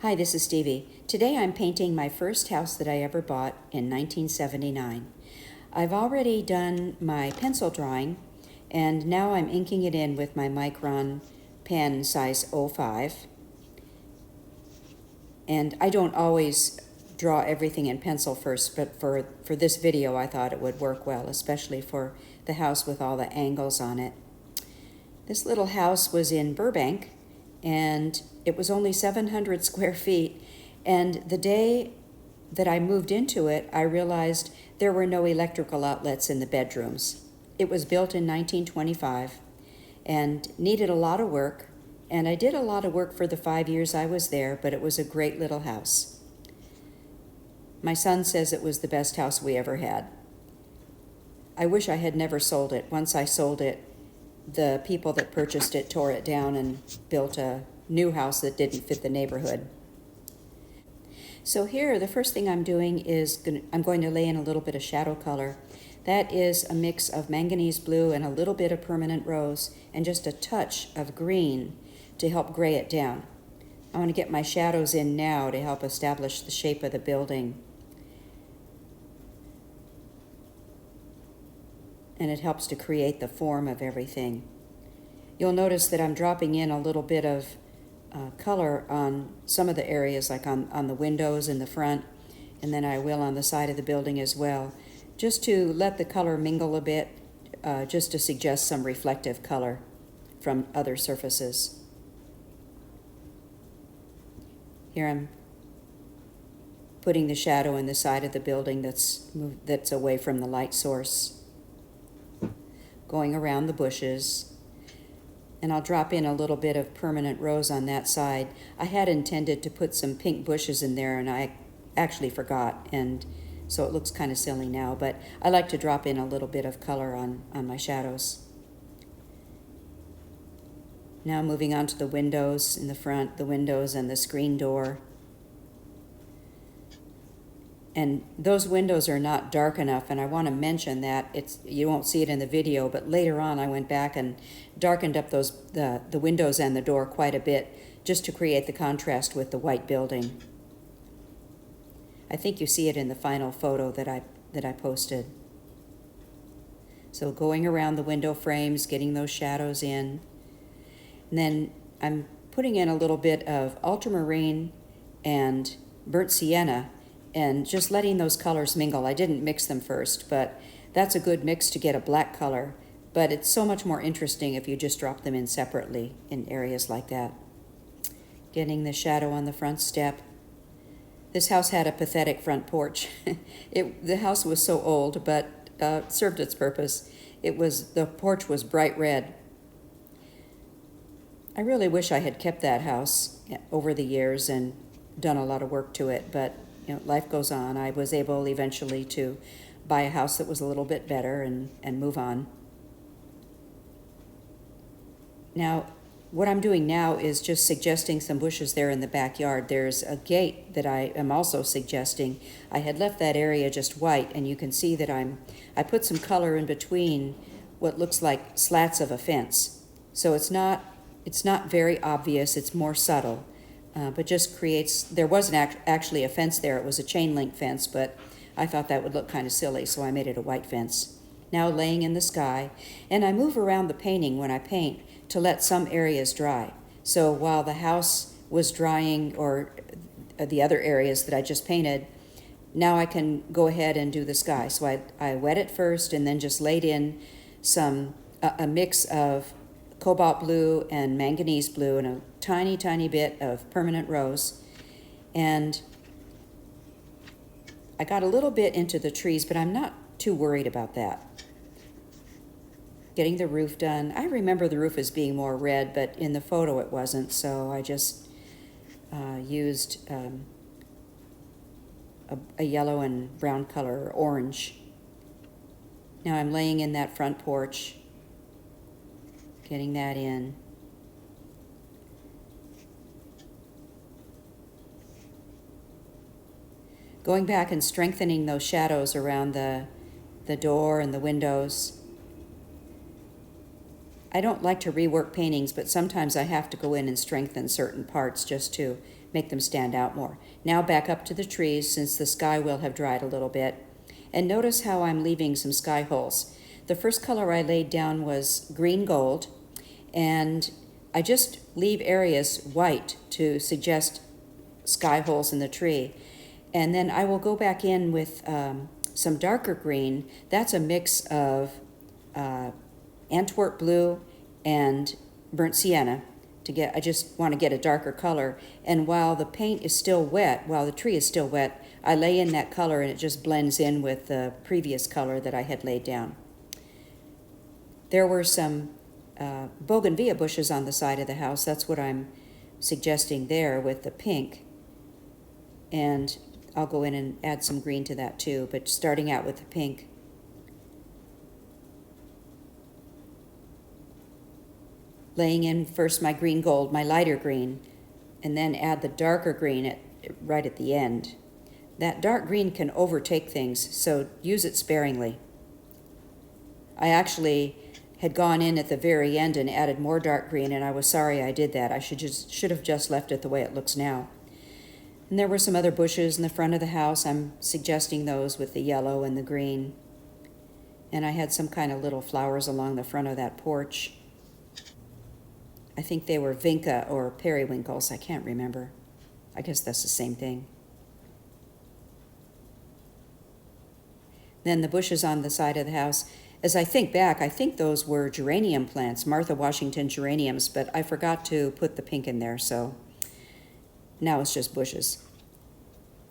Hi, this is Stevie. Today I'm painting my first house that I ever bought in 1979. I've already done my pencil drawing, and now I'm inking it in with my Micron pen size 05. And I don't always draw everything in pencil first, but for this video I thought it would work well, especially for the house with all the angles on it. This little house was in Burbank, and it was only 700 square feet. And the day that I moved into it, I realized there were no electrical outlets in the bedrooms. It was built in 1925 and needed a lot of work. And I did a lot of work for the 5 years I was there, but it was a great little house. My son says it was the best house we ever had. I wish I had never sold it. Once I sold it, the people that purchased it tore it down and built a new house that didn't fit the neighborhood. So here, the first thing I'm doing is I'm going to lay in a little bit of shadow color. That is a mix of manganese blue and a little bit of permanent rose and just a touch of green to help gray it down. I want to get my shadows in now to help establish the shape of the building. And it helps to create the form of everything. You'll notice that I'm dropping in a little bit of color on some of the areas, like on the windows in the front, and then I will on the side of the building as well, just to let the color mingle a bit, just to suggest some reflective color from other surfaces. Here I'm putting the shadow in the side of the building that's away from the light source, going around the bushes. And I'll drop in a little bit of permanent rose on that side. I had intended to put some pink bushes in there, and I actually forgot, and so it looks kind of silly now, but I like to drop in a little bit of color on my shadows. Now moving on to the windows in the front, the windows and the screen door. And those windows are not dark enough, and I want to mention that you won't see it in the video, but later on I went back and darkened up the windows and the door quite a bit just to create the contrast with the white building. I think you see it in the final photo that I posted. So going around the window frames, getting those shadows in. And then I'm putting in a little bit of ultramarine and burnt sienna and just letting those colors mingle. I didn't mix them first, but that's a good mix to get a black color. But it's so much more interesting if you just drop them in separately in areas like that. Getting the shadow on the front step. This house had a pathetic front porch. The house was so old, but served its purpose. The porch was bright red. I really wish I had kept that house over the years and done a lot of work to it, but life goes on. I was able eventually to buy a house that was a little bit better and move on. Now, what I'm doing now is just suggesting some bushes there in the backyard. There's a gate that I am also suggesting. I had left that area just white, and you can see that I put some color in between what looks like slats of a fence. So it's not very obvious, it's more subtle. But just creates, there wasn't actually a fence there, it was a chain link fence, but I thought that would look kind of silly, so I made it a white fence. Now laying in the sky, and I move around the painting when I paint to let some areas dry. So while the house was drying, or the other areas that I just painted, now I can go ahead and do the sky. So I wet it first and then just laid in a mix of cobalt blue and manganese blue and a tiny, tiny bit of permanent rose. And I got a little bit into the trees, but I'm not too worried about that. Getting the roof done. I remember the roof as being more red, but in the photo it wasn't, so I just used a yellow and brown color, or orange. Now I'm laying in that front porch, getting that in. Going back and strengthening those shadows around the door and the windows. I don't like to rework paintings, but sometimes I have to go in and strengthen certain parts just to make them stand out more. Now back up to the trees since the sky will have dried a little bit. And notice how I'm leaving some sky holes. The first color I laid down was green gold, and I just leave areas white to suggest sky holes in the tree. And then I will go back in with some darker green. That's a mix of Antwerp blue and burnt sienna. I just want to get a darker color. And while the paint is still wet, while the tree is still wet, I lay in that color and it just blends in with the previous color that I had laid down. There were some bougainvillea bushes on the side of the house. That's what I'm suggesting there with the pink. And I'll go in and add some green to that too, but starting out with the pink. Laying in first my green gold, my lighter green, and then add the darker green right at the end. That dark green can overtake things, so use it sparingly. I actually had gone in at the very end and added more dark green, and I was sorry I did that. I should have just left it the way it looks now. And there were some other bushes in the front of the house. I'm suggesting those with the yellow and the green. And I had some kind of little flowers along the front of that porch. I think they were vinca or periwinkles. I can't remember. I guess that's the same thing. Then the bushes on the side of the house. As I think back, I think those were geranium plants, Martha Washington geraniums, but I forgot to put the pink in there, so now it's just bushes.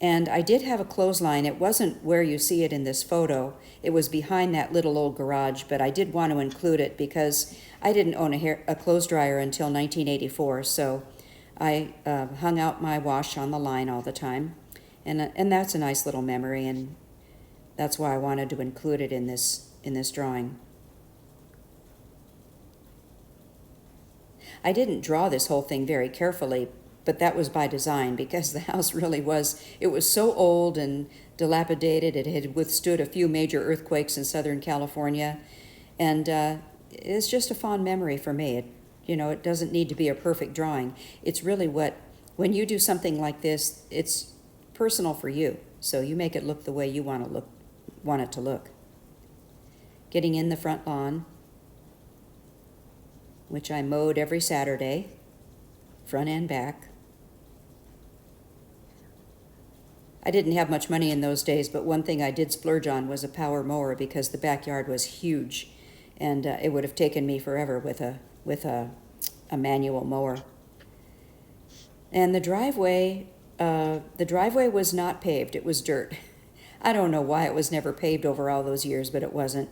And I did have a clothesline. It wasn't where you see it in this photo. It was behind that little old garage, but I did want to include it because I didn't own a clothes dryer until 1984, so I hung out my wash on the line all the time. And that's a nice little memory, and that's why I wanted to include it in this drawing. I didn't draw this whole thing very carefully, but that was by design because the house really was so old and dilapidated. It had withstood a few major earthquakes in Southern California, and it's just a fond memory for me. It doesn't need to be a perfect drawing. It's really when you do something like this, it's personal for you, so you make it look the way you want it to look. Getting in the front lawn, which I mowed every Saturday, front and back. I didn't have much money in those days, but one thing I did splurge on was a power mower because the backyard was huge, and it would have taken me forever with a manual mower. And the driveway was not paved; it was dirt. I don't know why it was never paved over all those years, but it wasn't,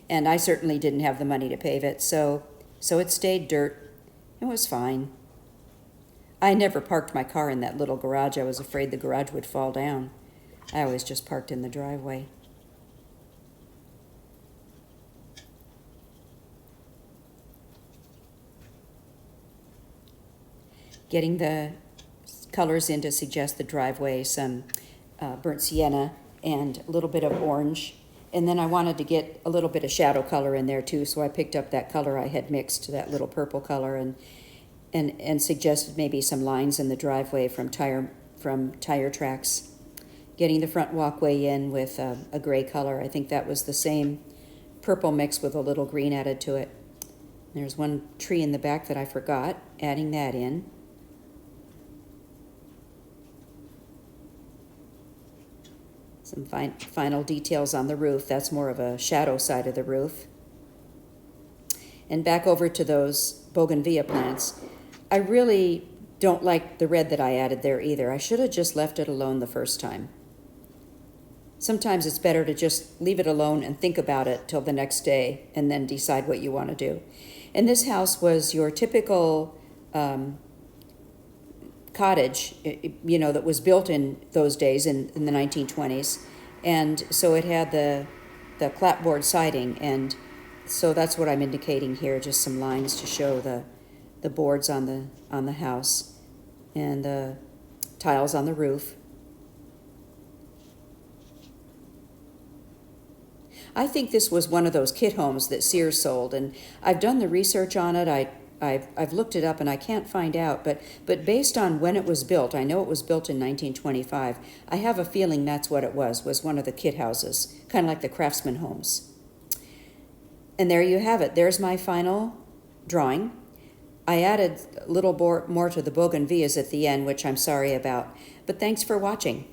and I certainly didn't have the money to pave it, so it stayed dirt. It was fine. I never parked my car in that little garage. I was afraid the garage would fall down. I always just parked in the driveway. Getting the colors in to suggest the driveway, some burnt sienna and a little bit of orange. And then I wanted to get a little bit of shadow color in there too, so I picked up that color I had mixed, that little purple color, and suggested maybe some lines in the driveway from tire tracks. Getting the front walkway in with a gray color. I think that was the same purple mix with a little green added to it. There's one tree in the back that I forgot, adding that in. Some final details on the roof. That's more of a shadow side of the roof. And back over to those bougainvillea plants. I really don't like the red that I added there either. I should have just left it alone the first time. Sometimes it's better to just leave it alone and think about it till the next day and then decide what you want to do. And this house was your typical cottage, that was built in those days in the 1920s. And so it had the clapboard siding, and so that's what I'm indicating here, just some lines to show the boards on the house and the tiles on the roof. I think this was one of those kit homes that Sears sold, and I've done the research on it. I've looked it up and I can't find out, but based on when it was built, I know it was built in 1925. I have a feeling that's what it was one of the kit houses, kind of like the Craftsman homes. And there you have it. There's my final drawing. I added a little more to the bougainvilleas at the end, which I'm sorry about. But thanks for watching.